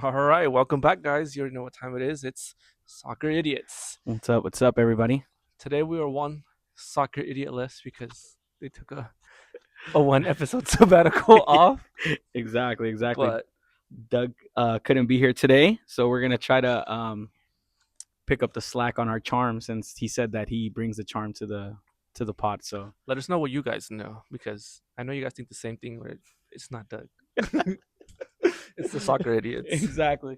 All right, welcome back, guys. You already know what time it is. It's Soccer Idiots. What's up? What's up, everybody? Today we are one soccer idiot less because they took a one episode sabbatical off. Exactly. But Doug couldn't be here today, so we're gonna try to pick up the slack on our charm since he said that he brings the charm to the pot. So let us know what you guys know because I know you guys think the same thing, but it's not Doug. It's the Soccer Idiots. exactly.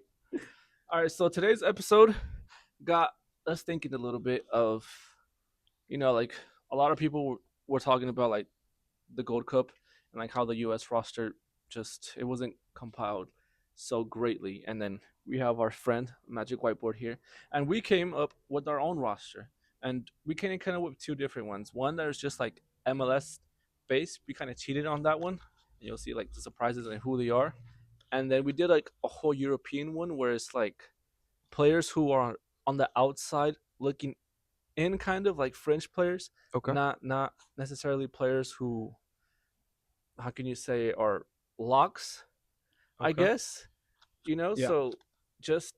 All right, so today's episode got us thinking a little bit of, like a lot of people were talking about like the Gold Cup and like how the U.S. roster just it wasn't compiled so greatly. And then we have our friend Magic Whiteboard here, and we came up with our own roster, and we came kind of with two different ones. One that is just like MLS based. We kind of cheated on that one, and you'll see like the surprises and who they are. And then we did like a whole European one where it's like players who are on the outside looking in, kind of like French players, Okay. not necessarily players who, how can you say, are locks, I Okay. guess, Yeah. so just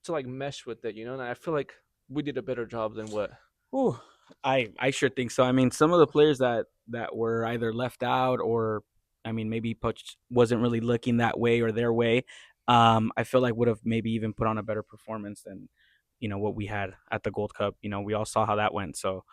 to like mesh with it, and I feel like we did a better job than what. Ooh, I sure think so. I mean, some of the players that were either left out or, I mean, maybe Poch wasn't really looking that way or their way. I feel like would have maybe even put on a better performance than what we had at the Gold Cup. We all saw how that went. So,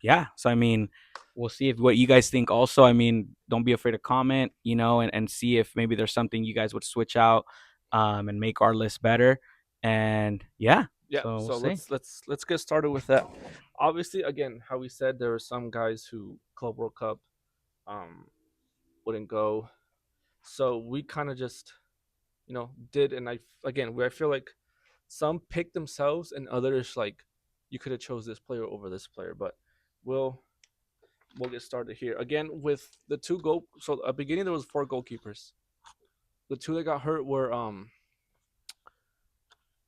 yeah. So I mean, we'll see if what you guys think. Also, I mean, don't be afraid to comment. And see if maybe there's something you guys would switch out, and make our list better. And yeah, Yeah, so we'll so see. let's get started with that. Obviously, again, how we said, there were some guys who Club World Cup um wouldn't go, so we kind of just did. And I feel like some picked themselves and others like you could have chose this player over this player, but we'll we'll get started here again with the two goal. So at the beginning there was four goalkeepers. The two that got hurt were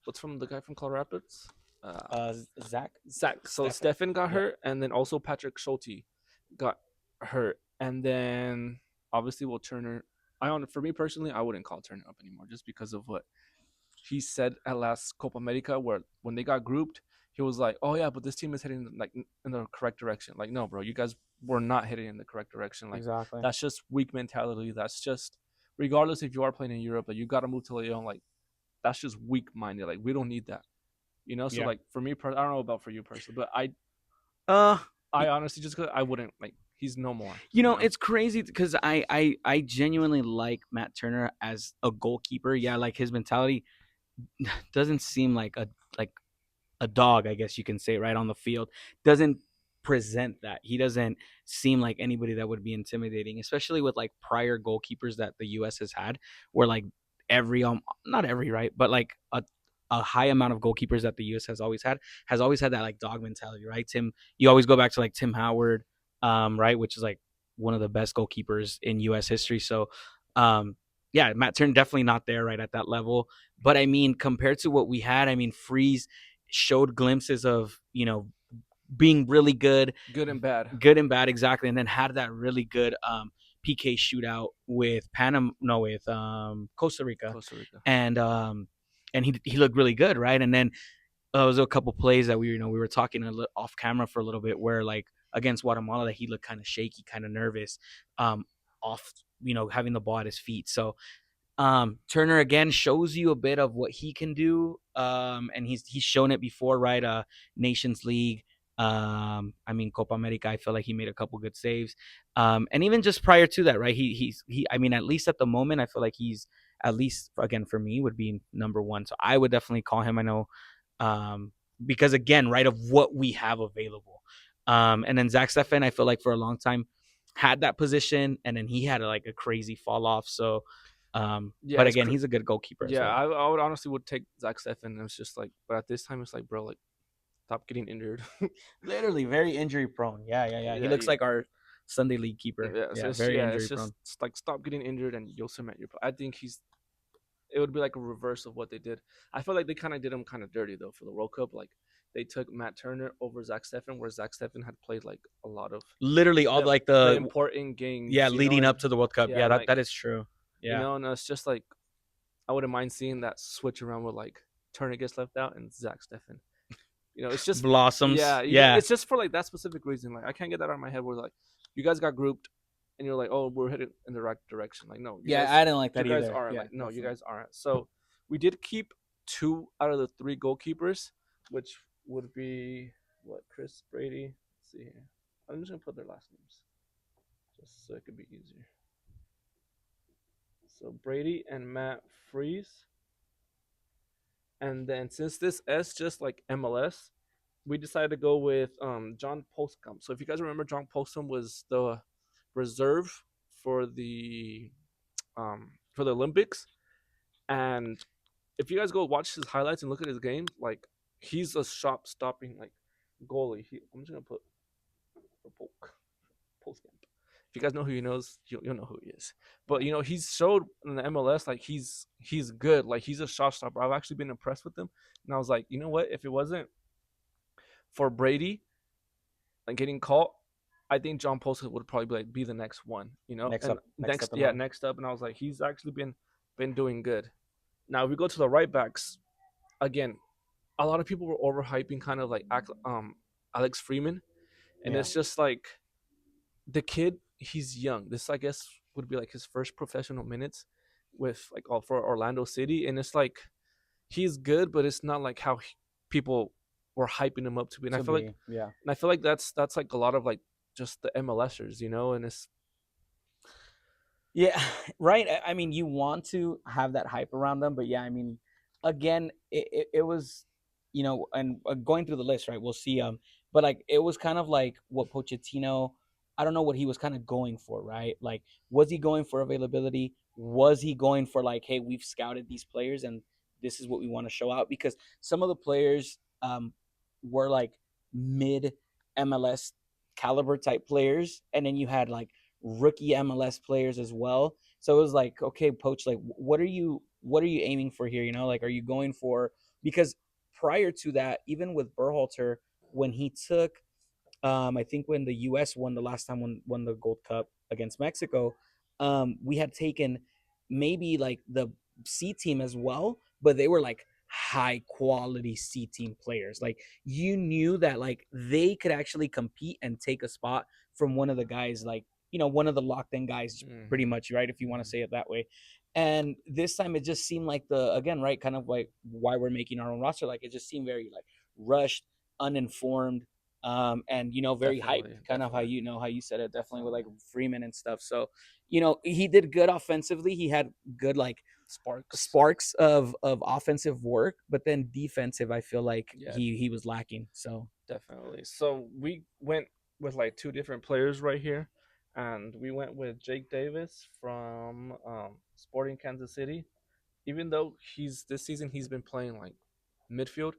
what's from the guy from Colorado Rapids, uh, Zach, Zach. So Stefan. Stefan got Yeah. hurt, and then also Patrick Schulte got hurt, and then obviously Will Turner. For me personally, I wouldn't call Turner up anymore just because of what he said at last Copa America, where when they got grouped, he was like, "Oh yeah, but this team is heading like in the correct direction." Like, no, bro, you guys were not heading in the correct direction. Like, Exactly. that's just weak mentality. That's just, regardless if you are playing in Europe, like you got to move to Leon. Like, that's just weak minded. Like, we don't need that. So Yeah. like for me, I don't know about for you personally, but I Uh, I honestly just I wouldn't like. He's no more. it's crazy because I genuinely like Matt Turner as a goalkeeper. Yeah, like his mentality doesn't seem like a dog, I guess you can say, right on the field. Doesn't present that. He doesn't seem like anybody that would be intimidating, especially with like prior goalkeepers that the US has had, where like every not every, right, but like a high amount of goalkeepers that the US has always had that like dog mentality, right? You always go back to like Tim Howard, right, which is like one of the best goalkeepers in US history. So yeah, Matt Turner definitely not there right at that level. But I mean, compared to what we had, I mean, Freeze showed glimpses of being really good, good and bad. good and bad, exactly, and then had that really good PK shootout with Panama, no, with Costa Rica, Costa Rica. and he looked really good, right? And then there was a couple plays that we were talking off camera for a little bit where like against Guatemala that he looked kind of shaky, kind of nervous, off having the ball at his feet. So Turner again shows you a bit of what he can do, and he's shown it before, right? Nations League. I mean Copa America. I feel like he made a couple good saves, and even just prior to that, right? He. I mean, at least at the moment, I feel like he's at least again for me would be number one. So I would definitely call him. I know, because again, right, of what we have available. And then Zach Steffen, I feel like for a long time had that position, and then he had like a crazy fall off. So Yeah, but again, he's a good goalkeeper as yeah. well. I would honestly would take Zach Steffen. It's just like, but at this time, it's like, bro, like stop getting injured. Literally very injury prone. Yeah. He Yeah, looks like our Sunday league keeper. yeah. So Yeah, very it's injury just prone. like stop getting injured and you'll cement your. I think it would be like a reverse of what they did. I feel like they kind of did him kind of dirty though for the World Cup. Like they took Matt Turner over Zach Steffen, where Zach Steffen had played like a lot of Literally all like the the important yeah games. leading And up to the World Cup. yeah, Yeah, and that like that is true. Yeah. and it's just like I wouldn't mind seeing that switch around with like Turner gets left out and Zach Steffen. It's just Blossoms. yeah, Yeah. it's just for like that specific reason. Like I can't get that out of my head. Where like you guys got grouped, and you're like, oh, we're headed in the right direction. Like no, Yeah, I didn't like you that guys either. aren't. Yeah, Like no, you definitely. guys aren't. So we did keep 2 out of the 3 goalkeepers, which would be what Chris Brady. Let's see here. I'm just gonna put their last names just so it could be easier. So Brady and Matt Freeze, and then since this S just like MLS, we decided to go with John Postcom. So if you guys remember, John Postcom was the reserve for the Olympics, and if you guys go watch his highlights and look at his games, like he's a shot stopping like goalie. I'm just gonna put Postcom. If you guys know who he knows, you'll know who he is. But he's showed in the MLS like he's good. Like he's a shot stopper. I've actually been impressed with him, and I was like, you know what? If it wasn't for Brady and getting caught, I think John Postcom would probably be the next one. Next And up, next next up in yeah line. next up, and I was like, he's actually been doing good. Now if we go to the right backs again, a lot of people were overhyping kind of like Alex Freeman, and Yeah. it's just like the kid, he's young. This I guess would be like his first professional minutes with like all for Orlando City, and it's like he's good, but it's not like how people were hyping him up to be. And To be, yeah. I feel like that's like a lot of like just the MLSers, and it's Yeah, right. I mean, you want to have that hype around them, but yeah, I mean, again, it was, and going through the list, right? We'll see. But like, it was kind of like what Pochettino. I don't know what he was kind of going for, right? Like, was he going for availability? Was he going for like, hey, we've scouted these players and this is what we want to show out? Because some of the players were like mid MLS caliber type players, and then you had like rookie MLS players as well. So it was like, okay, Poach, like what are you aiming for here? Like, are you going for, because prior to that, even with Berhalter, when he took I think when the US won the last time won the Gold Cup against Mexico, we had taken maybe like the C team as well, but they were like high quality C team players. Like you knew that like they could actually compete and take a spot from one of the guys, like one of the locked in guys, pretty mm-hmm, much, right? If you want to mm-hmm, say it that way. And this time it just seemed like the again, right, kind of like why we're making our own roster. Like it just seemed very like rushed, uninformed, and very hyped, definitely, kind of how definitely, you said it, definitely with definitely like Freeman and stuff. So he did good offensively. He had good like sparks. sparks of offensive work, but then defensive, I feel like Yeah, he was lacking. So definitely. So we went with like 2 different players right here, and we went with Jake Davis from Sporting Kansas City. Even though he's this season he's been playing like midfield,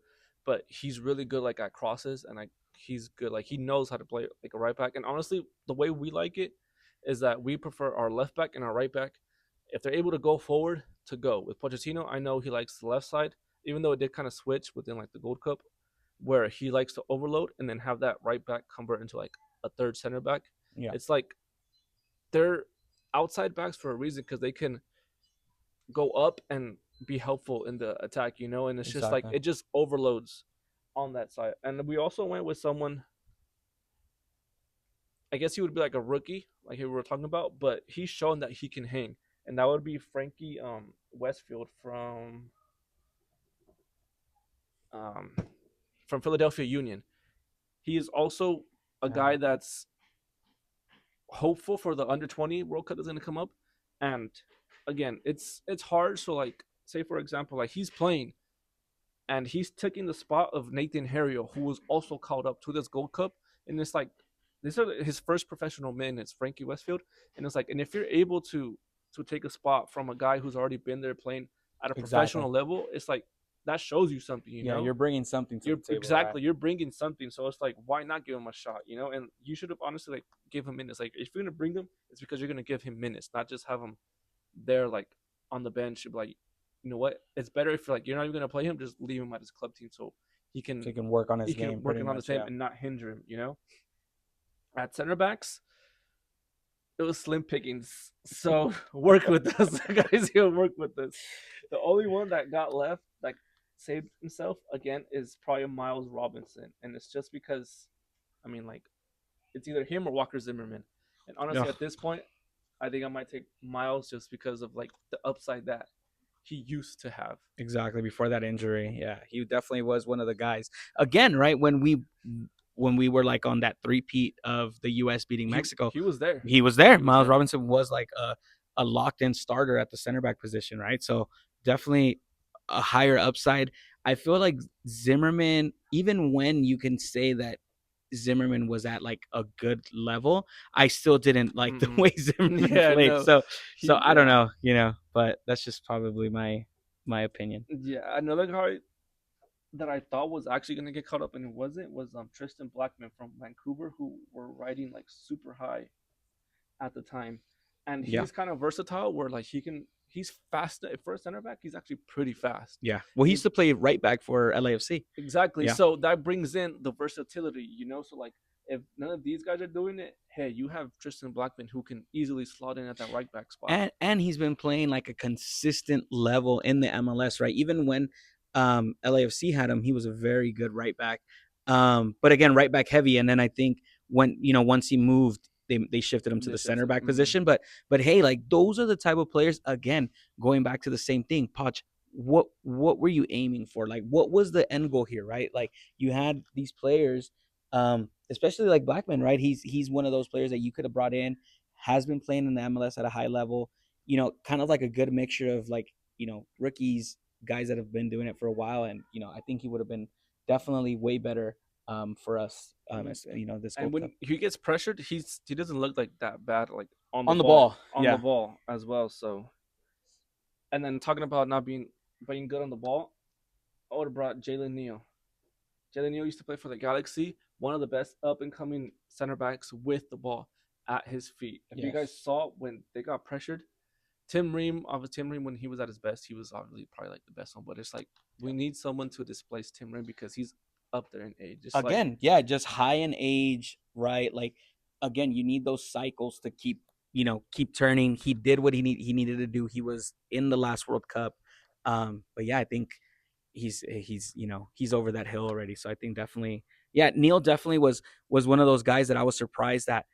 but he's really good like at crosses, and like he's good, like he knows how to play like a right back. And honestly, the way we like it is that we prefer our left back and our right back, if they're able to go forward, to go with Pochettino. I know he likes the left side, even though it did kind of switch within like the Gold Cup, where he likes to overload and then have that right back convert into like a third center back. yeah, It's like they're outside backs for a reason because they can go up and be helpful in the attack, and it's just like exactly. it just overloads on that side. And we also went with someone, I guess he would be like a rookie, like we were talking about, but he's shown that he can hang. And that would be Frankie Westfield um from Philadelphia Union. He is also a Yeah, guy that's hopeful for the under 20 World Cup that's going to come up. And again, it's hard. So like, say for example, like he's playing and he's taking the spot of Nathan Harriel, who was also called up to this Gold Cup. And it's like these are his first professional minutes, Frankie Westfield. And it's like, and if you're able to take a spot from a guy who's already been there playing at a exactly. professional level, it's like that shows you something, Yeah, you're bringing something to You're the table, right? exactly, you're bringing something. So it's like, why not give him a shot, And you should have honestly like give him minutes. Like if you're gonna bring him, it's because you're gonna give him minutes, not just have him there like on the bench. Like, you know what? It's better if like you're not even gonna play him, just leave him at his club team so he So can he can work on he his can game, work pretty on the much. same Yeah. and not hinder him. At center backs, it was slim pickings. So work with us, guys. You work with us. The only one that got left that saved himself again is probably Miles Robinson, and it's just because, I mean, like it's either him or Walker Zimmerman. And honestly, Ugh, at this point, I think I might take Miles just because of like the upside that he used to have. exactly before that injury. Yeah, he definitely was one of the guys. Again, right when we were like on that three-peat of the U.S. beating He Mexico, he was there. he was there. He was Miles there. Robinson was like a locked in starter at the center back position, right? So definitely a higher upside. I feel like Zimmerman, even when you can say that Zimmerman was at like a good level, I still didn't like the Mm-mm. way Zimmerman Yeah, played. no, So I don't yeah, know, but that's just probably my opinion. yeah. Another guy that I thought was actually gonna get caught up and it wasn't was Tristan Blackman from Vancouver, who were riding like super high at the time, and Yeah. he's kind of versatile. Where like he's fast for a center back. He's actually pretty fast. Yeah. Well, he He used to play right back for LAFC. exactly. Yeah. So that brings in the versatility, So like if none of these guys are doing it, hey, you have Tristan Blackman who can easily slot in at that right back spot. And he's been playing like a consistent level in the MLS, right? Even when LAFC had him, he was a very good right back. But again, right back heavy. And then I think when once he moved, they shifted him to They the center shifted. back position. But hey, like those are the type of players. Again, going back to the same thing, Poch. What were you aiming for? Like, what was the end goal here, right? Like, you had these players, especially like Blackman, right? He's one of those players that you could have brought in, has been playing in the MLS at a high level, kind of like a good mixture of like, rookies, guys that have been doing it for a while. And, I think he would have been definitely way better for us, as this And Gold Cup. when he gets pressured, he doesn't look like that bad, like On the ball. on the Yeah. ball as well. So, and then talking about not being good on the ball, I would have brought Jalen Neal. Jalen Neal used to play for the Galaxy, one of the best up and coming center backs with the ball at his feet. If you guys Yes. saw when they got pressured, Tim Ream when he was at his best, he was obviously probably like the best one. But it's like we need someone to displace Tim Ream because he's up there in age. Just like Again, yeah, just high in age, right? Like, again, you need those cycles to keep turning. He did what he needed to do. He was in the last World Cup. But yeah, I think he's over that hill already. So I think definitely, yeah, Neil definitely was one of those guys that I was surprised that.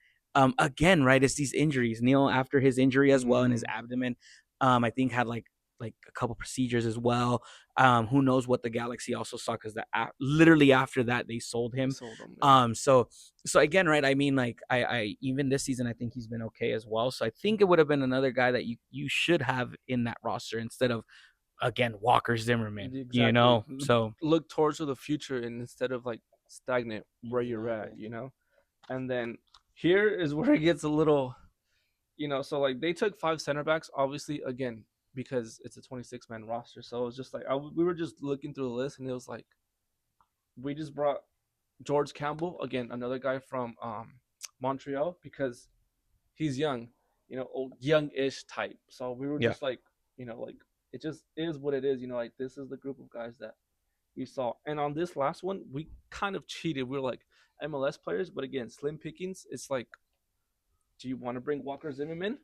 Again, right, it's these injuries. Neil, after his injury as well in his mm, abdomen, I think had like a couple procedures as well. Who knows what the Galaxy also saw, because that literally after that they sold they him. sold him. Yeah. So again, right? I mean, like I even this season I think he's been okay as well. So I think it would have been another guy that you should have in that roster instead of, again, Walker Zimmerman. Exactly. So Look towards the future and instead of like stagnant where you're exactly. at. And then here is where it gets a little. So like they took five center backs, obviously, again, because it's a 26-man roster. So it was just like we were just looking through the list and it was like we just brought George Campbell, again, another guy from Montreal, because he's young, young-ish type. So we were Yeah, just like it just is what it is. Like this is the group of guys that we saw. And on this last one, we kind of cheated. We are like MLS players, but again, slim pickings. It's like, do you want to bring Walker Zimmerman?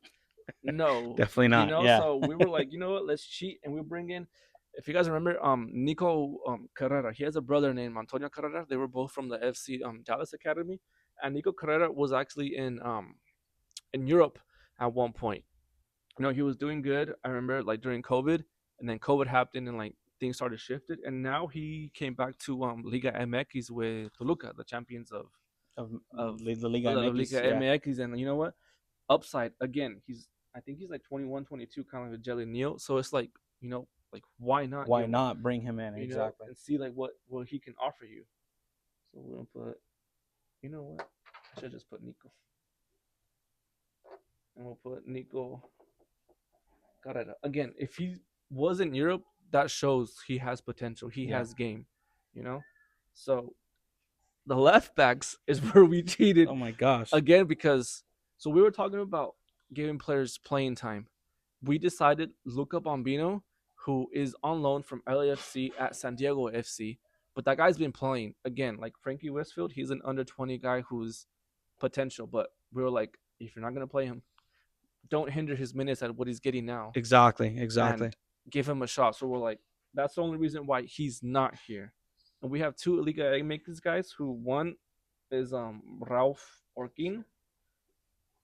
No, definitely not. Yeah. So we were like, you know what? Let's cheat, and we bring in. If you guys remember, Nico Carrera, he has a brother named Antonio Carrera. They were both from the FC Dallas Academy, and Nico Carrera was actually in Europe at one point. He was doing good. I remember like during COVID, and then COVID happened, and like things started shifted, and now he came back to Liga MX with Toluca, the champions Of of the Liga the MX. Liga Yeah. MX, and you know what? Upside again. I think he's like 21, 22, kind of like a Jelly Neal. So it's like like why not Why give him, not bring him in? Exactly. and see like what he can offer you. So we're gonna put. You know what? I should just put Nico, and we'll put Nico Carrera again. If he was in Europe, that shows he has potential. He Yeah. has game. You know, so the left backs is where we cheated Oh my gosh. again because we were talking about giving players playing time. We decided Luca Bombino, who is on loan from LAFC at San Diego FC, but that guy's been playing again. Like Frankie Westfield, he's an under 20 guy who's potential, but we were like, if you're not gonna play him, don't hinder his minutes at what he's getting now, Exactly. Exactly. and give him a shot. So we're like, that's the only reason why he's not here. And we have two Liga MX guys who one is Ralph Orkin.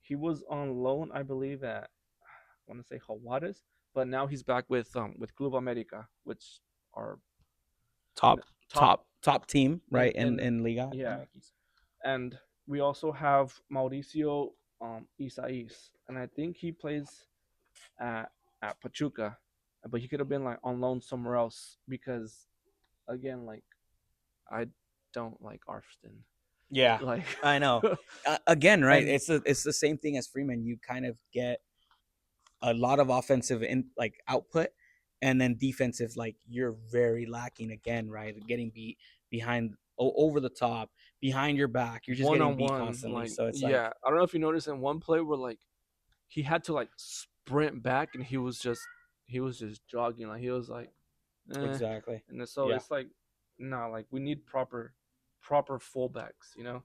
He was on loan, I believe, at I want to say Juarez, but now he's back with Club America, which are Top top top team, right, in in Liga yeah. MX. And we also have Mauricio Isais, and I think he plays at Pachuca, but he could have been like on loan somewhere else because again, like I don't like Arfston, Yeah, like, I know. Again, right? and It's the same thing as Freeman. You kind of get a lot of offensive in like output, and then defensive, like you're very lacking again, right? Getting beat behind, over the top, behind your back. You're just one getting on beat one, constantly. like So it's like yeah, I don't know if you noticed in one play where like he had to like sprint back and he was just jogging, like he was like eh. exactly, And so yeah, it's like no, like we need proper fullbacks, you know.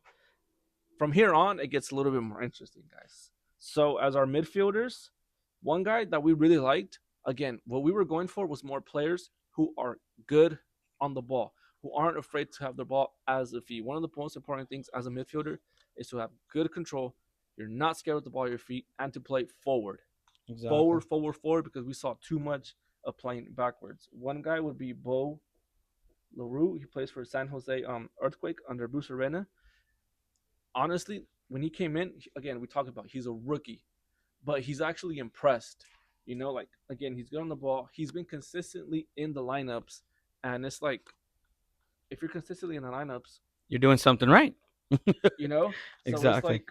From here on, it gets a little bit more interesting, guys. So as our midfielders, one guy that we really liked, again, what we were going for was more players who are good on the ball, who aren't afraid to have the ball as a feet. One of the most important things as a midfielder is to have good control. You're not scared with the ball at your feet and to play forward. exactly. Forward, forward, forward, because we saw too much of playing backwards. One guy would be Bo LaRue. He plays for San Jose Earthquake under Bruce Arena. Honestly, when he came in, again, we talked about he's a rookie, but he's actually impressed. You know, like again, he's good on the ball. He's been consistently in the lineups, and it's like if you're consistently in the lineups, You're doing something right. you know. So it's Exactly,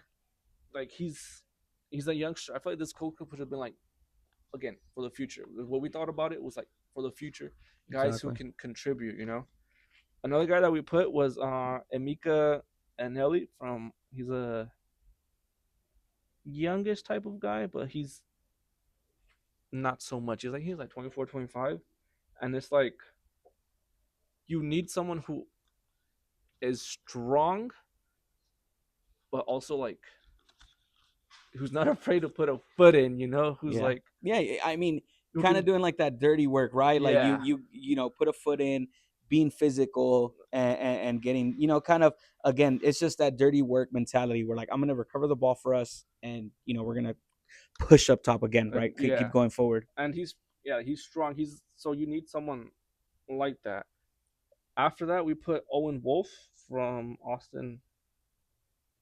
like he's a youngster. I feel like this Cold Cup would have been like again for the future. What we thought about it was like for the future, guys who exactly. can contribute. You know, another guy that we put was Emika Anelli from. He's a youngish type of guy, but he's not so much. He's like 24, 25, and it's like you need someone who is strong, but also like who's not afraid to put a foot in. You know, who's Yeah. like Yeah, I mean, who kind of can. doing like that dirty work, right? Like Yeah, you know, put a foot in, being physical and getting, you know, kind of again, it's just that dirty work mentality. We're like, I'm gonna recover the ball for us, and you know, we're gonna push up top again, right? Keep yeah, going forward. and he's strong. He's so you need someone like that. After that, we put Owen Wolf from Austin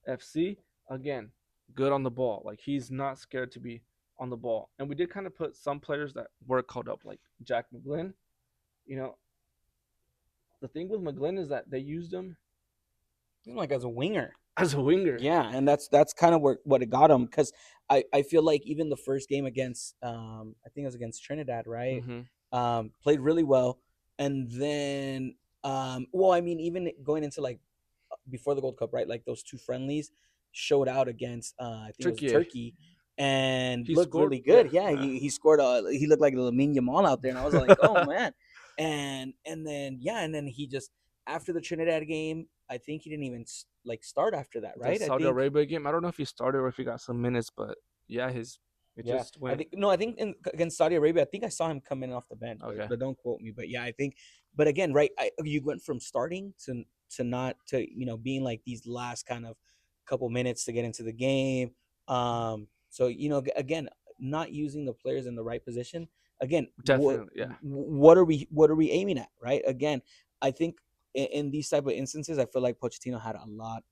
FC. Again, good on the ball. Like he's not scared to be on the ball. And we did kind of put some players that were called up, like Jack McGlynn. You know, the thing with McGlynn is that they used him Like as a winger. as a winger. Yeah, and that's kind of what it got him because I feel like even the first game against I think it was against Trinidad, right? Mm-hmm. Played really well, and then well, I mean, even going into like before the Gold Cup, right? Like those two friendlies showed out against I think it was Tricky. Turkey, and He looked scored. really Yeah. good. Yeah, he scored. He looked like a Lamine Yamal out there, and I was like, oh man. And then yeah, and then he just after the Trinidad game, I think he didn't even like start after that, The right? I Saudi think Arabia game. I don't know if he started or if he got some minutes, but yeah, his it yeah, just I went think no, I think against Saudi Arabia, I think I saw him come in off the bench, okay. but don't quote me. But yeah, I think. But again, right, you went from starting to not to you know being like these last kind of couple minutes to get into the game. So you know, again, not using the players in the right position. Again, Definitely, yeah. what are we aiming at, right? Again, I think in these type of instances, I feel like Pochettino had a lot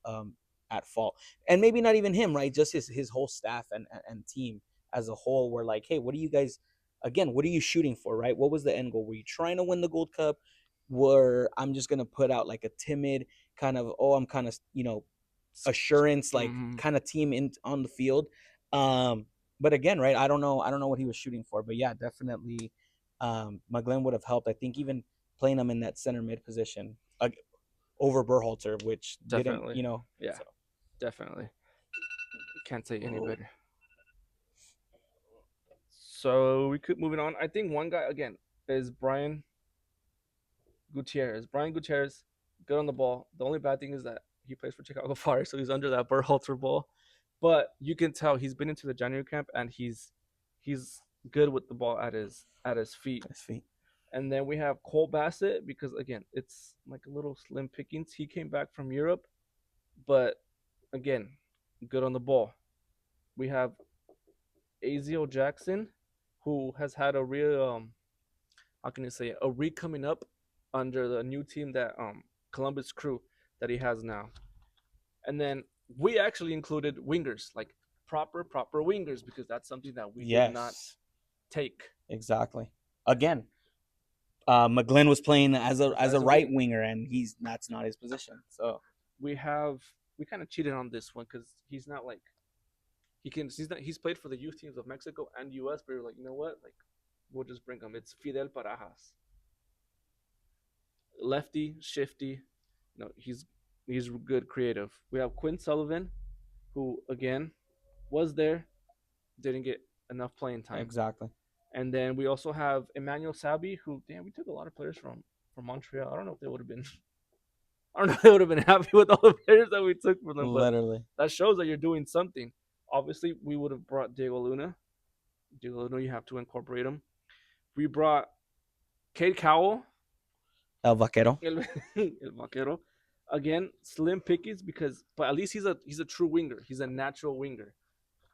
at fault, and maybe not even him, right? Just his whole staff and team as a whole were like, hey, what are you guys again, what are you shooting for, right? What was the end goal? Were you trying to win the Gold Cup? Were I'm just gonna put out like a timid kind of I'm kind of assurance like Mm-hmm. kind of team in on the field. But again, right? I don't know what he was shooting for, but yeah, definitely McGlenn would have helped. I think even playing him in that center mid position over Berhalter, which didn't, Definitely, you know. yeah, So definitely. Can't say any better. So we keep moving on. I think one guy again is Brian Gutierrez. Brian Gutierrez, good on the ball. The only bad thing is that he plays for Chicago Fire, so he's under that Berhalter ball. but you can tell he's been into the January camp and he's good with the ball at his feet. His feet. And then we have Cole Bassett because again, it's like a little slim pickings. He came back from Europe, but again, good on the ball. We have Azio Jackson, who has had a real how can you say it, a re coming up under the new team that Columbus Crew that he has now. And then we actually included wingers, like proper wingers, because that's something that we did not Yes, take exactly. Again, McGlynn was playing as a as a right wing. winger, and that's not his position. So We kind of cheated on this one because he's not like he's played for the youth teams of Mexico and U.S. But we're like, you know what, like we'll just bring him. It's Fidel Parajas, lefty, shifty. No, he's good creative. We have Quinn Sullivan, who again was there, didn't get enough playing time. exactly. And then we also have Emmanuel Sabi, who damn, we took a lot of players from Montreal. I don't know if they would have been. I don't know if they would have been happy with all the players that we took from them, but Literally. that shows that you're doing something. Obviously, we would have brought Diego Luna. Diego Luna, you have to incorporate him. We brought Cade Cowell, El Vaquero. El Vaquero. Again, slim pickings because, but at least he's a true winger. He's a natural winger.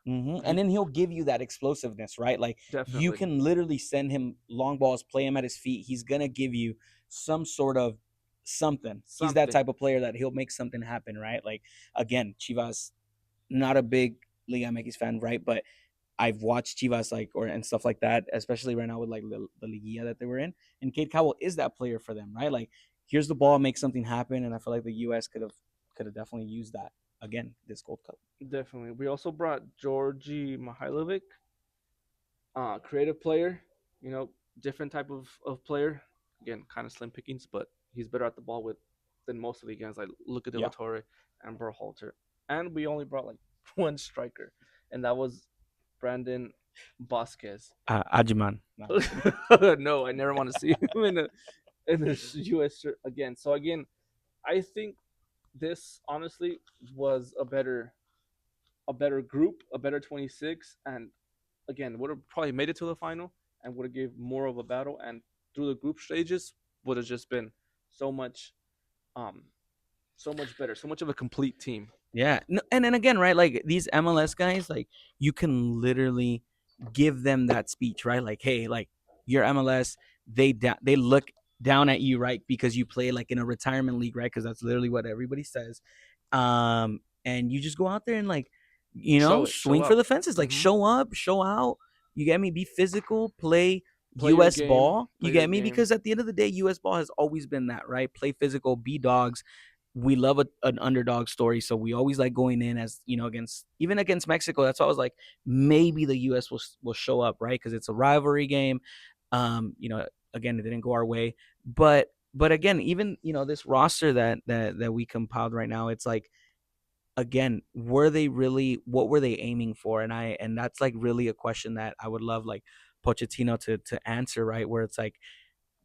And then he'll give you that explosiveness, right? Like you Definitely can literally send him long balls, play him at his feet. He's gonna give you some sort of something. He's that something. type of player that he'll make something happen, right? Like again, Chivas, not a big Liga MX fan, right? But I've watched Chivas like or and stuff like that, especially right now with like the Liguilla that they were in. And Cade Cowell is that player for them, right? Like here's the ball, make something happen, and I feel like the U.S. could have definitely used that again this Gold Cup. Definitely. We also brought Georgi Mihailovic, creative player. You know, different type of player. Again, kind of slim pickings, but he's better at the ball with than most of the guys like Luca De La Yeah, Torre and Berhalter. And we only brought like one striker, and that was Brandon Vasquez. Ajiman. No. No, I never want to see him in the U.S. shirt again. So again, I think this honestly was a better group, a better 26, and again would have probably made it to the final and would have gave more of a battle. And through the group stages would have just been so much, um, so much better, so much of a complete team. Yeah, no, and then again, right? Like these MLS guys, like you can literally give them that speech, right? Like, hey, like your MLS, they look down at you, right? Because you play like in a retirement league, right? Because that's literally what everybody says. And you just go out there and like, Show it, show swing for out. the fences, like Mm-hmm. show up, show out. You get me? Be physical, play Play your U.S. game, ball. You play your get me? game. Because at the end of the day, U.S. ball has always been that, right? Play physical, be dogs. We love an underdog story, so we always like going in as against even against Mexico. That's why I was like, maybe the U.S. will show up, right? Because it's a rivalry game. Again, it didn't go our way, but again, even this roster that we compiled right now, it's like again, were they really what were they aiming for? And that's like really a question that I would love like Pochettino to answer, right? Where it's like,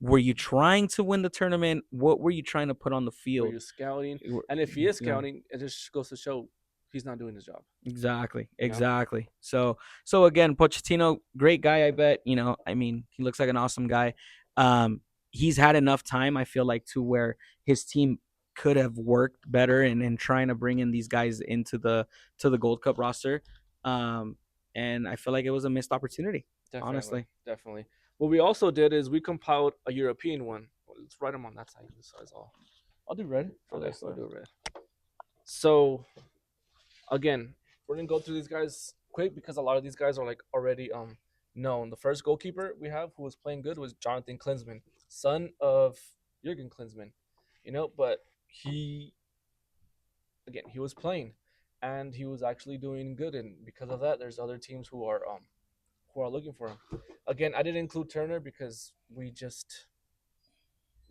were you trying to win the tournament? What were you trying to put on the Were field? you scouting? And if he is scouting, it just goes to show he's not doing his job. Exactly, You know, exactly. So again, Pochettino, great guy. I bet I mean, he looks like an awesome guy. Um, he's had enough time, I feel like, to where his team could have worked better in trying to bring in these guys into the Gold Cup roster. Um, and I feel like it was a missed opportunity, definitely, honestly. definitely. What we also did is we compiled a European one. Let's write them on that side. This size all. I'll do red for Okay, this. we'll do red. So again, we're gonna go through these guys quick because a lot of these guys are like already known. The first goalkeeper we have who was playing good was Jonathan Klinsmann, son of Jurgen Klinsmann. But he again he was playing and he was actually doing good, and because of that there's other teams who are looking for him. Again, I didn't include Turner because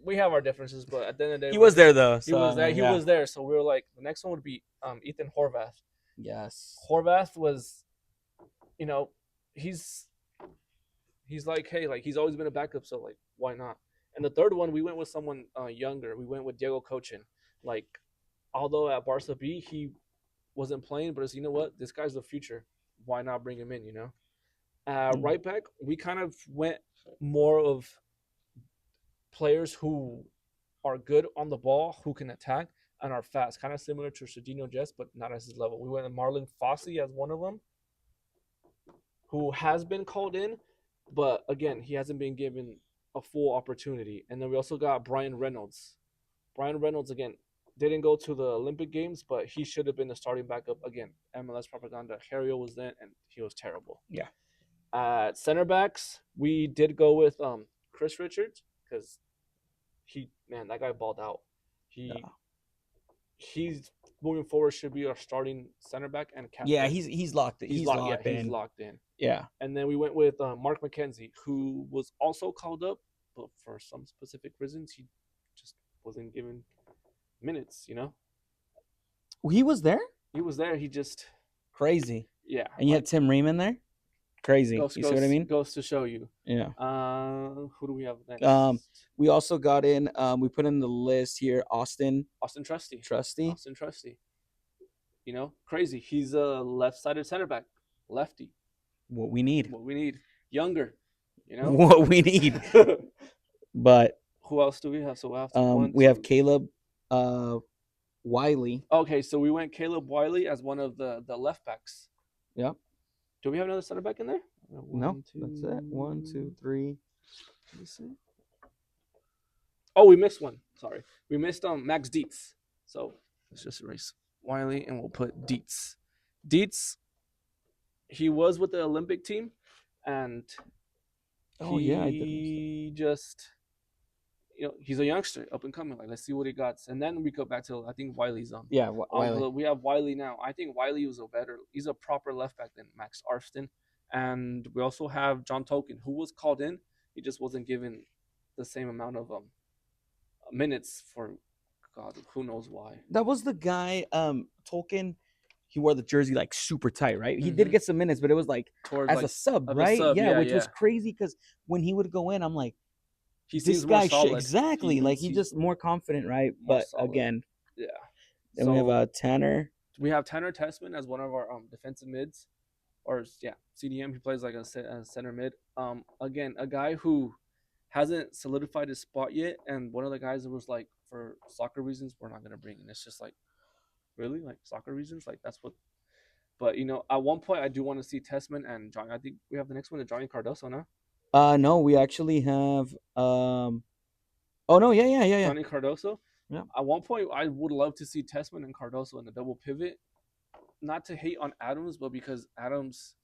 we have our differences, but at the end of the day He was there though, he so was I there. mean, He yeah. was there. So we were like, the next one would be Ethan Horvath. Yes. Horvath was, you know, he's he's like, hey, like he's always been a backup, so like why not? And the third one, we went with someone younger. We went with Diego Cochin. Like, although at Barca B he wasn't playing, but it's, you know what, this guy's the future. Why not bring him in? Mm. Right back, we kind of went more of players who are good on the ball, who can attack, and are fast. Kind of similar to Serginho Jess, but not at his level. We went with Marlon Fossey as one of them, who has been called in, but again, he hasn't been given a full opportunity. And then we also got Brian Reynolds. Brian Reynolds, again, didn't go to the Olympic Games, but he should have been the starting backup. Again, MLS propaganda. Harry was then, and he was terrible. Yeah. Center backs, we did go with Chris Richards because that guy balled out. He Yeah. he's moving forward should be our starting center back and Yeah, captain. he's locked. He's Yeah, locked he's in. locked in. Yeah. And then we went with Mark McKenzie, who was also called up, but for some specific reasons, he just wasn't given minutes. He was there. He was there. He just, Crazy. yeah. And you had Tim Ream there. Crazy. Goes, You see what I mean? Goes to show you. Yeah. Who do we have next? We also got in. We put in the list here. Austin Trusty. Trusty. Austin Trusty. Crazy. He's a left-sided center back, lefty. What we need. Younger. What we need. But who else do we have? So we have Caleb Wiley. Okay, so we went Caleb Wiley as one of the left backs. Yep. Do we have another center back in there? No, that's it. 1, 2, 3. Let me see. Oh, we missed one. Sorry, we missed Max Dietz. So let's just erase Wiley and we'll put Dietz. Dietz. He was with the Olympic team, and he just, he's a youngster, up and coming. Like, let's see what he got. And then we go back to, I think Wiley's on. Yeah, Wiley. We have Wiley now. I think Wiley he's a proper left back than Max Arston. And we also have John Token, who was called in. He just wasn't given the same amount of minutes for, God, who knows why. That was the guy, Tolkien. He wore the jersey like super tight, right? He did get some minutes, but it was like as a sub, right? Which was crazy because when he would go in, I'm like, this guy exactly like he's just more confident, right? But solid. Again, yeah. Then we have Tanner. We have Tanner Tessman as one of our defensive mids, or CDM. He plays like a center mid. Again, a guy who hasn't solidified his spot yet, and one of the guys that was like, for soccer reasons, we're not gonna bring in. It's just like, really, like soccer reasons, like that's what. But at one point, I do want to see Tessman and Johnny. I think we have the next one to Johnny Cardoso now. No, we actually have. Oh no, yeah. Johnny Cardoso. Yeah. At one point, I would love to see Tessman and Cardoso in the double pivot. Not to hate on Adams, but because Adams,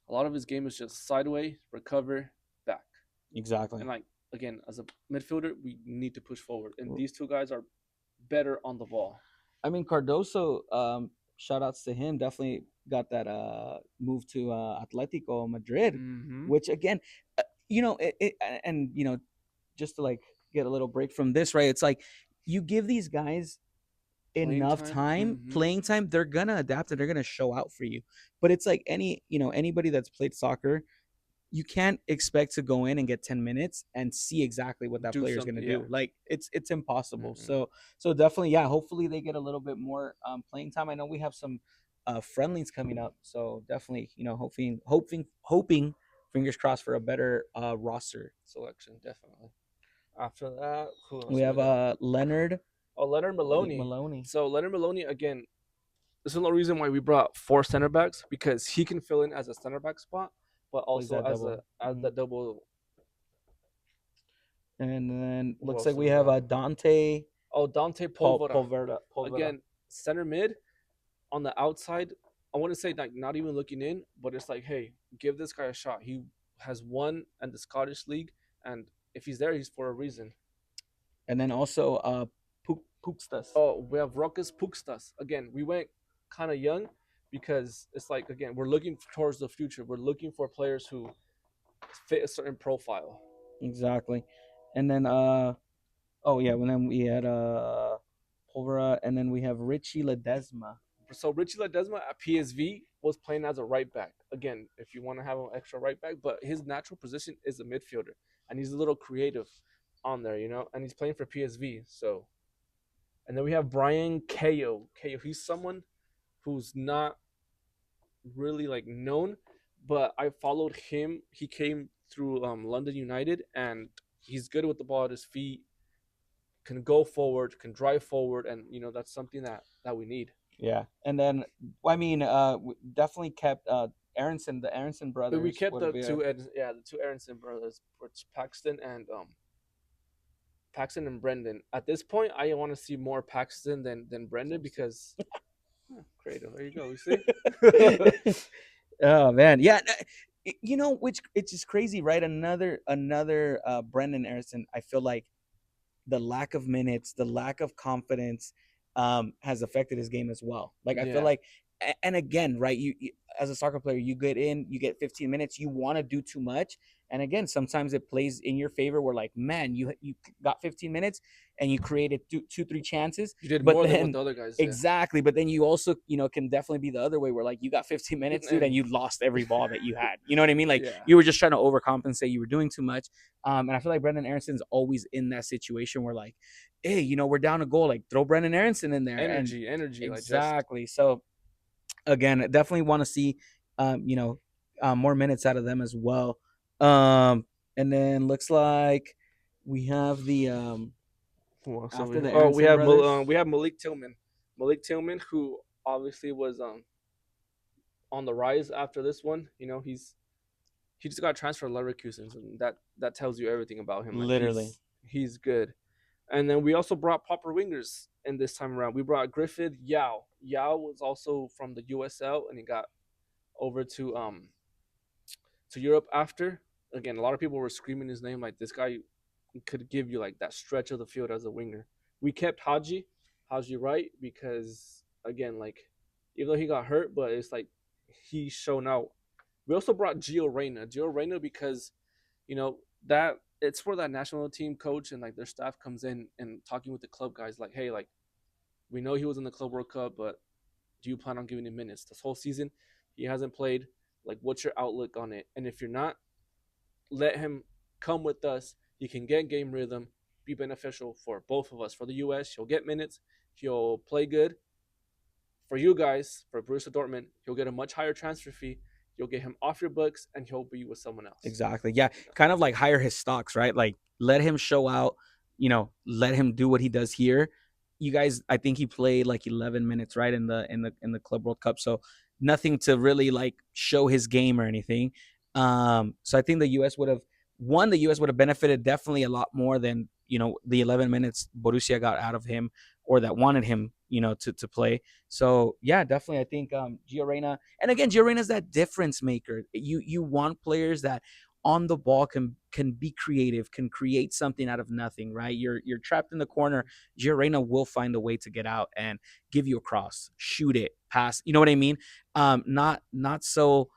a lot of his game is just sideways, recover, back. Exactly. And again, as a midfielder, we need to push forward, and these two guys are better on the ball. I mean, Cardoso. Shout outs to him. Definitely got that move to Atletico Madrid, which again, and just to like get a little break from this, right? It's like you give these guys enough time, playing time, they're gonna adapt and they're gonna show out for you. But it's like anybody that's played soccer, you can't expect to go in and get 10 minutes and see exactly what that player is going to do. Like it's impossible. So definitely, yeah, hopefully they get a little bit more playing time. I know we have some friendlies coming up. So definitely, hoping fingers crossed for a better roster selection. Definitely. After that, who else we have Leonard. Oh, Leonard Maloney. So Leonard Maloney, again, this is the reason why we brought 4 center backs, because he can fill in as a center back spot, but also as the double. And then looks like we have Dante. Oh, Dante Polvera. Again, center mid on the outside. I want to say like not even looking in, but it's like, hey, give this guy a shot. He has won in the Scottish League, and if he's there, he's for a reason. And then also Pukstas. Oh, we have Rokas Pukstas. Again, we went kind of young because it's like, again, we're looking towards the future. We're looking for players who fit a certain profile. Exactly. And then and then we had Polvera, and then we have Richie Ledesma. So Richie Ledesma at PSV was playing as a right back. Again, if you want to have an extra right back, but his natural position is a midfielder, and he's a little creative on there, and he's playing for PSV. So, and then we have Brian Cayo. He's someone who's not really like known, but I followed him. He came through London United, and he's good with the ball at his feet. Can go forward, can drive forward, and that's something that we need. Yeah, and then I mean, definitely kept Aronson. The Aronson But we brothers kept would the be two, yeah, the two Aronson brothers, which Paxton and Brendan. At this point, I want to see more Paxton than Brendan because creative. There you go. You see. Oh man, yeah. Which it's just crazy, right? Another Brendan Aronson. I feel like the lack of minutes, the lack of confidence, has affected his game as well. Like I feel Yeah. like, and again, right? You as a soccer player, you get in, you get 15 minutes, you want to do too much, and again, sometimes it plays in your favor. Where like, man, you got 15 minutes and you created two 3 chances, You did but more than what then the other guys did. exactly, but then you also can definitely be the other way where like you got 15 minutes, dude, and And you lost every ball that you had. You know what I mean? Like yeah, you were just trying to overcompensate. You were doing too much. And I feel like Brendan Aronson's always in that situation where like, hey, we're down a goal, like throw Brendan Aronson in there. And energy, like just exactly. So again, definitely want to see, more minutes out of them as well. Um, and then looks like we have the who else over after here? the Oh, Aronson brothers. we have Malik Tillman. Malik Tillman, who obviously was on the rise after this one. He just got transferred to Leverkusen, and that tells you everything about him. Like Literally. he's good. And then we also brought proper wingers in this time around. We brought Griffith Yao. Yao was also from the USL, and he got over to Europe after. Again, a lot of people were screaming his name like this guy could give you like that stretch of the field as a winger. We kept Haji Wright because again, like even though he got hurt, but it's like he's shown out. We also brought Gio Reyna because that it's where that national team coach and like their staff comes in and talking with the club guys like, hey, like we know he was in the Club World Cup, but do you plan on giving him minutes this whole season? He hasn't played. Like, what's your outlook on it? And if you're not, let him come with us. He can get game rhythm, be beneficial for both of us. For the U.S., he'll get minutes. He'll play good. For you guys, for Borussia Dortmund, he'll get a much higher transfer fee. You'll get him off your books, and he'll be with someone else. Exactly. Yeah. Kind of like hire his stocks, right? Like let him show out, let him do what he does here. You guys, I think he played like 11 minutes, right, in the Club World Cup. So nothing to really like show his game or anything. So I think the US would have benefited definitely a lot more than, the 11 minutes Borussia got out of him, or that wanted him, to play. So yeah, definitely I think Gio Reyna, and again, Gio Reyna is that difference maker. You want players that on the ball can be creative, can create something out of nothing, right? You're trapped in the corner. Gio Reyna will find a way to get out and give you a cross, shoot it, pass. You know what I mean? Not so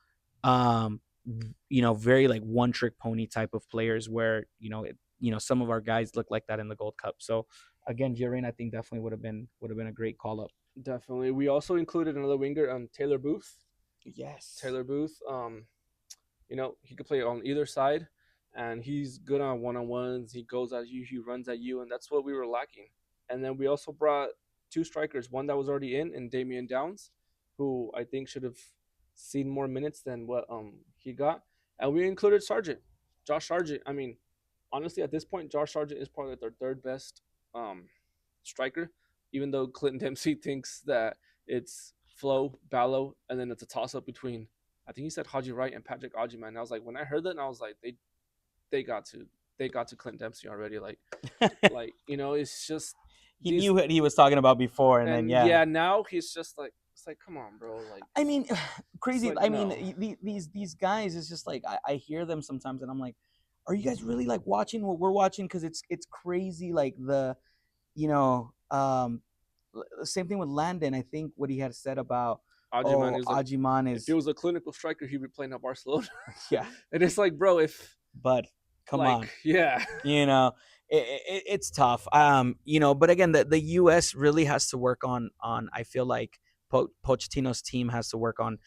very like one trick pony type of players where, some of our guys look like that in the Gold Cup. So again, Gio Reyna I think definitely would have been a great call up. Definitely. We also included another winger, Taylor Booth. Yes. Taylor Booth, he could play on either side, and he's good on one on ones. He goes at you, he runs at you, and that's what we were lacking. And then we also brought two strikers, one that was already in Damian Downs, who I think should have seen more minutes than what he got. And we included Josh Sargent. I mean, honestly, at this point, Josh Sargent is probably their third best um, striker, even though Clinton Dempsey thinks that it's Flo, Ballo, and then it's a toss up between I think he said Haji Wright and Patrick Ajiman. And I was like, when I heard that, and I was like, they got to Clint Dempsey already. It's just He knew what he was talking about before, and then and yeah. yeah, now he's just like it's like come on, bro. Like I mean, crazy. like I mean, no, these guys. It's just like I hear them sometimes, and I'm like, are you guys really like watching what we're watching? Because it's crazy. Like you know, um, same thing with Landon. I think what he had said about Ajiman is like Ajiman if he is was a clinical striker, he'd be playing at Barcelona. yeah, And it's like, bro, if but come like on, yeah, you know it's tough. But again, the US really has to work on I feel like Pochettino's team has to work on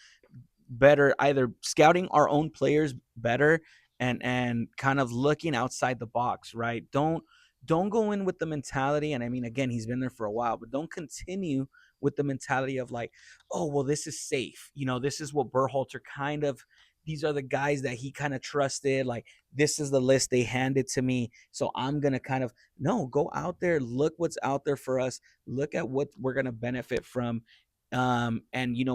better, either scouting our own players better, and kind of looking outside the box, right? Don't go in with the mentality, and I mean, again, he's been there for a while, but don't continue with the mentality of like, oh well, this is safe. This is what Berhalter kind of. These are the guys that he kind of trusted. Like, this is the list they handed to me, so I'm gonna kind of no go out there, look what's out there for us, look at what we're gonna benefit from, and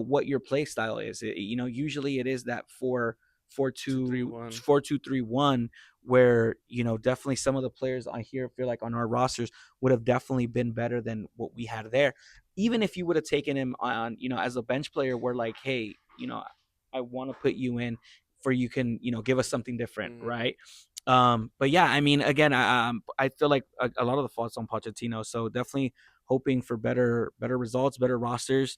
what your play style is. Usually it is that four Two, three, two one. 4-2-3-1, where definitely some of the players I here feel like on our rosters would have definitely been better than what we had there. Even if you would have taken him on, as a bench player, we're like, hey, I want to put you in for you can give us something different, Mm-hmm. right? But yeah, I mean, again, I feel like a lot of the faults on Pochettino, so definitely hoping for better results, better rosters,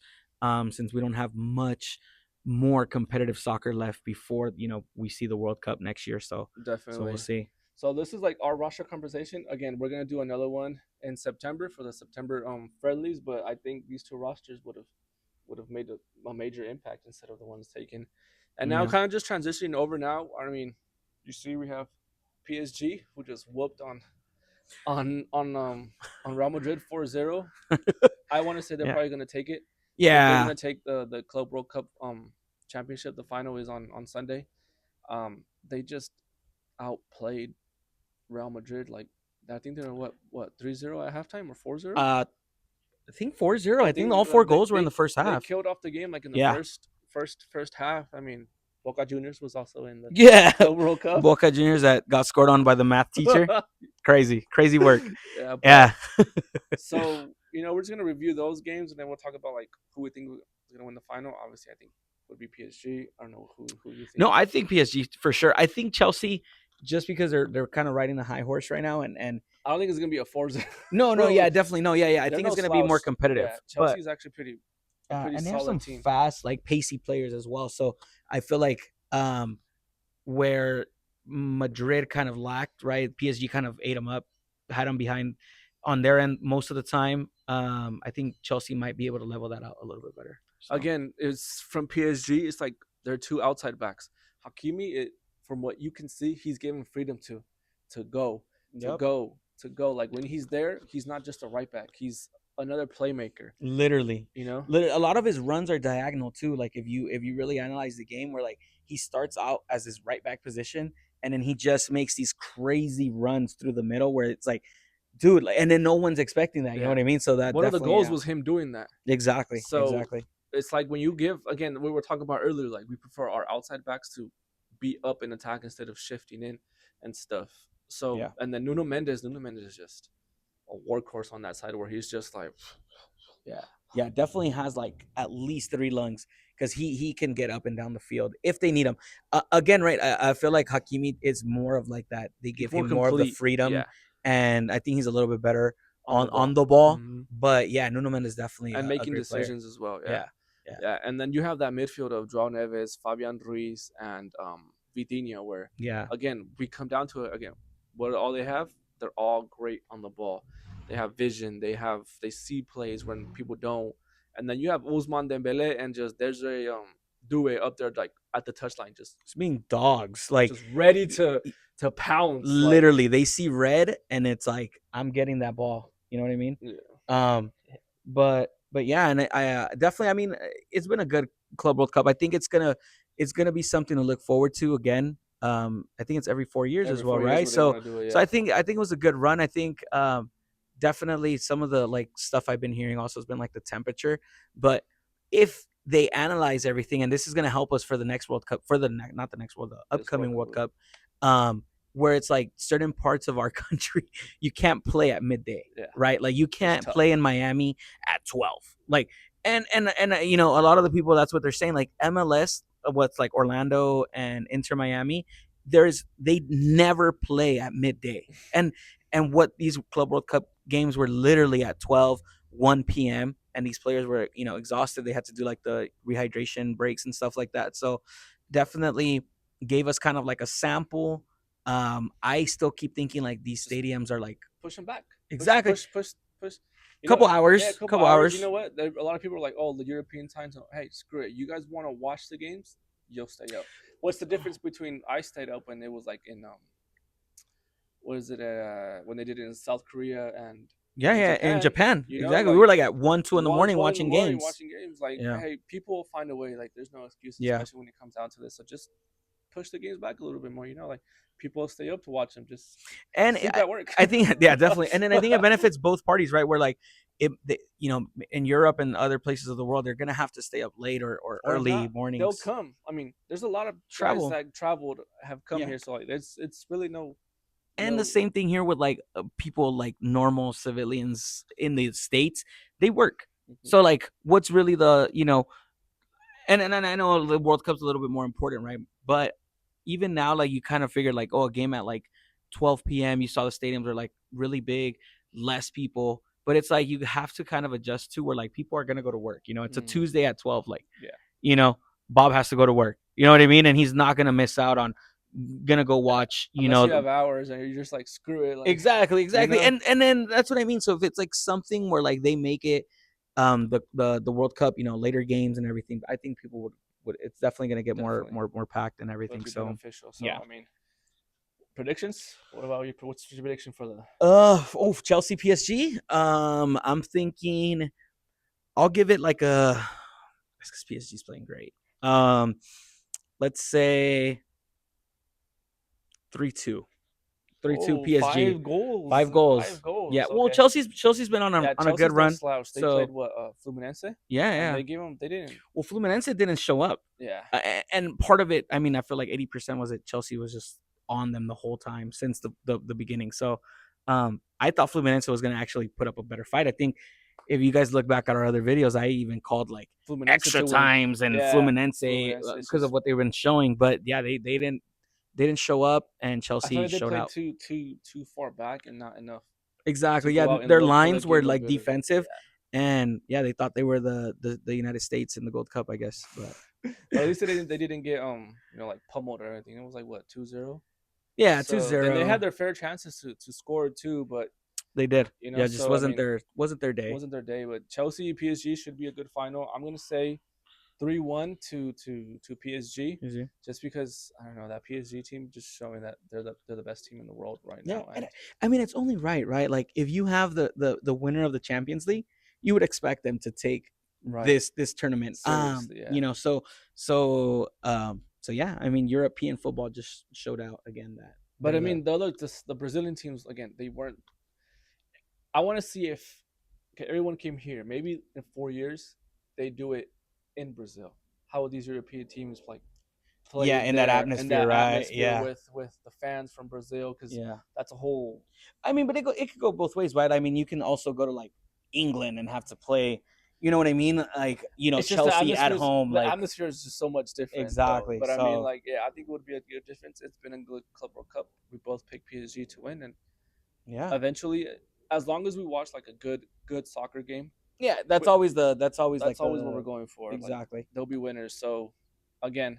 since we don't have much more competitive soccer left before we see the World Cup next year. So we'll Definitely. see. So this is like our roster conversation. Again, we're gonna do another one in September for the September friendlies, but I think these two rosters would have made a major impact instead of the ones taken. And now Yeah. kind of just transitioning over now. I mean, you see we have PSG who just whooped on on um on Real Madrid 4-0. I want to say they're Yeah. probably gonna take it. They're Yeah. gonna take the Club World Cup championship. The final is on Sunday. They just outplayed Real Madrid. Like I think they're what 3-0 at halftime or 4-0. uh I think 4-0. I I think think all four they, goals were in they the first they half. killed off the game like in the Yeah. first half. I mean, Boca Juniors was also in the Yeah. Club World Cup. Boca Juniors that got scored on by the math teacher. Crazy work. Yeah, but Yeah. so we're just gonna review those games and then we'll talk about like who we think is gonna win the final. Obviously, I think would be PSG. I don't know who you think. No, I think PSG for sure. I think Chelsea, just because they're kind of riding the high horse right now, and I don't think it's gonna be a 4-0. no, yeah, definitely no, yeah. I They're think no it's gonna be more slouch. competitive, Yeah, but Chelsea's actually a pretty and they have some solid team. fast, like pacey players as well. So I feel like where Madrid kind of lacked, right? PSG kind of ate them up, had them behind on their end most of the time. I think Chelsea might be able to level that out a little bit better. So Again, it's from PSG. It's like they're two outside backs. Hakimi, from what you can see, he's given freedom to go, to yep, go, to go. Like when he's there, he's not just a right back. He's another playmaker. literally. You know. A lot of his runs are diagonal too. Like if you really analyze the game, where like he starts out as his right back position, and then he just makes these crazy runs through the middle, where it's like, dude, like, and then no one's expecting that. You know Yeah. what I mean? So that One of the definitely, goals yeah, was him doing that. exactly, So exactly. it's like when you give again, we were talking about earlier, like we prefer our outside backs to be up in attack instead of shifting in and stuff. So Yeah. and then Nuno Mendes is just a workhorse on that side where he's just like Yeah, definitely has like at least three lungs, because he can get up and down the field if they need him. Again, right? I feel like Hakimi is more of like that. They he's give more him more of the complete. freedom, Yeah, and I think he's a little bit better on the on ball. the ball. Mm-hmm. But yeah, Nuno Mendes is definitely And a making great player. decisions as well. Yeah, Yeah, yeah, yeah. And then you have that midfield of Joao Neves, Fabian Ruiz, and Vitinha, where yeah. again we come down to it again. What all they have? They're all great on the ball. They have vision. They see plays when people don't. And then you have Usman Dembele and just there's a Due up there like at the touchline, It's being dogs. Like just ready to pounce. Like literally, they see red, and it's like, I'm getting that ball. You know what I mean? yeah, Um, but yeah, and I definitely. I mean, it's been a good Club World Cup. I think it's gonna be something to look forward to again. I think it's every 4 years as every well, 4 years right? where they want So to do it. so Yeah, I think it was a good run. I think definitely some of the like stuff I've been hearing also has been like the temperature, but if they analyze everything, and this is gonna help us for the next World Cup, for the not the next World, the this World upcoming Cup. World Cup, where it's like certain parts of our country you can't play at midday, Yeah, right? Like you it's can't tough. play in Miami at 12. Like and a lot of the people, that's what they're saying. Like MLS, what's like Orlando and Inter Miami, they never play at midday. And what these Club World Cup games were literally at 12, 1 p.m., and these players were exhausted. They had to do like the rehydration breaks and stuff like that. So definitely gave us kind of like a sample. I still keep thinking like these Just stadiums are like push them back. exactly Push. couple Yeah, a hours, couple couple hours. You hours. know what? A lot of people are like, "Oh, the European time zone." Hey, screw it. You guys want to watch the games? You'll stay up. What's the difference between I stayed up when it was like in what is it when they did it in South Korea and Yeah, in yeah, in Japan, Japan, you know, exactly. We like were like at 1, 2 in the morning one in the watching morning games. watching games. Like, Yeah, hey, people find a way. Like, there's no excuses, yeah, especially when it comes down to this. So just push the games back a little bit more. You know, like people stay up to watch them. Just and sleep at work. I think yeah, definitely. And then I think it benefits both parties, right? Where like in Europe and other places of the world, they're gonna have to stay up late or Or if early not, they'll mornings come. I mean, there's a lot of guys travel. that traveled have come Yeah. here, so like it's really And the no. same thing here with like people like normal civilians in the states, they work. Mhm. So like, what's really and I know the World Cup's a little bit more important, right? But even now, like you kind of figured like, oh, a game at like 12 p.m. You saw the stadiums are like really big, less people. But it's like you have to kind of adjust to where like people are gonna go to work. It's a Mm, Tuesday at 12. Like, yeah, you know, Bob has to go to work. You know what I mean? And he's not gonna miss out on gonna go watch. unless you have hours and you're just like screw it, like Exactly, you exactly. know, And then that's what I mean. So if it's like something where like they make it the World Cup, later games and everything, I think people would it's definitely gonna get more definitely more more packed and would everything. be So beneficial. So yeah. I mean, predictions. What about you? What's your prediction for the? Chelsea PSG. I'm thinking I'll give it like a because PSG's playing great. Let's say 3-2. 3-2 Oh, PSG. five goals, Five five goals. Yeah. goals. Well, Okay, Chelsea's been on a yeah, on a good Chelsea's no run. slouch. They played So what Fluminense, yeah, and yeah. they didn't. Well, Fluminense didn't show up, Yeah, and part of it, I mean, I feel like 80% was that Chelsea was just on them the whole time since the beginning. So, I thought Fluminense was going to actually put up a better fight. I think if you guys look back at our other videos, I even called like Fluminense extra to win. times and Yeah, Fluminense Fluminense. It's because of just what they've been showing. But yeah, they didn't show up, and I feel Chelsea like they showed played out. too far back and not enough to Exactly. Yeah, go out and their look lines like it were looked like good. Yeah. defensive, and yeah, they thought they were the United States in the Gold Cup, I guess. But But at least they didn't get like pummeled or anything. It was like what 2-0. yeah, two So then they had zero. their fair chances to score too, but They did. Yeah, just so I wasn't mean their day. wasn't their day. But Chelsea PSG should be a good final. I'm gonna say 3-1 to PSG, You see? just because I don't know that PSG team just showing that they're the best team in the world right Yeah, now. and And I mean it's only right, right? Like if you have the winner of the Champions League, you would expect them to take right, this tournament. seriously, yeah. So yeah, I mean European football just showed out again that But they're I the mean the Brazilian teams again they weren't. I want to see if okay, everyone came here. Maybe in 4 years they do it in Brazil. How would these European teams like play yeah, in that there in atmosphere, that right? atmosphere Yeah. with the fans from Brazil? Because Yeah. that's a whole I mean, but it could go both ways, right? I mean, you can also go to like England and have to play, you know what I mean? Like, it's just Chelsea at home, the like atmosphere is just so much different though. exactly. But I mean, So like, yeah, I think it would be a good difference. It's been a good Club World Cup. We both picked PSG to win, and yeah. eventually, as long as we watch like a good soccer game, Yeah, that's always like that's always what we're the going for. Like, exactly. there'll be winners. So, again,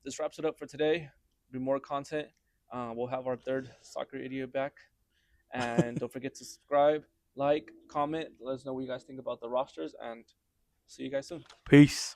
this wraps it up for today. Be more content. We'll have our third soccer idiot back, and don't forget to subscribe, like, comment, let us know what you guys think about the rosters, and see you guys soon. Peace.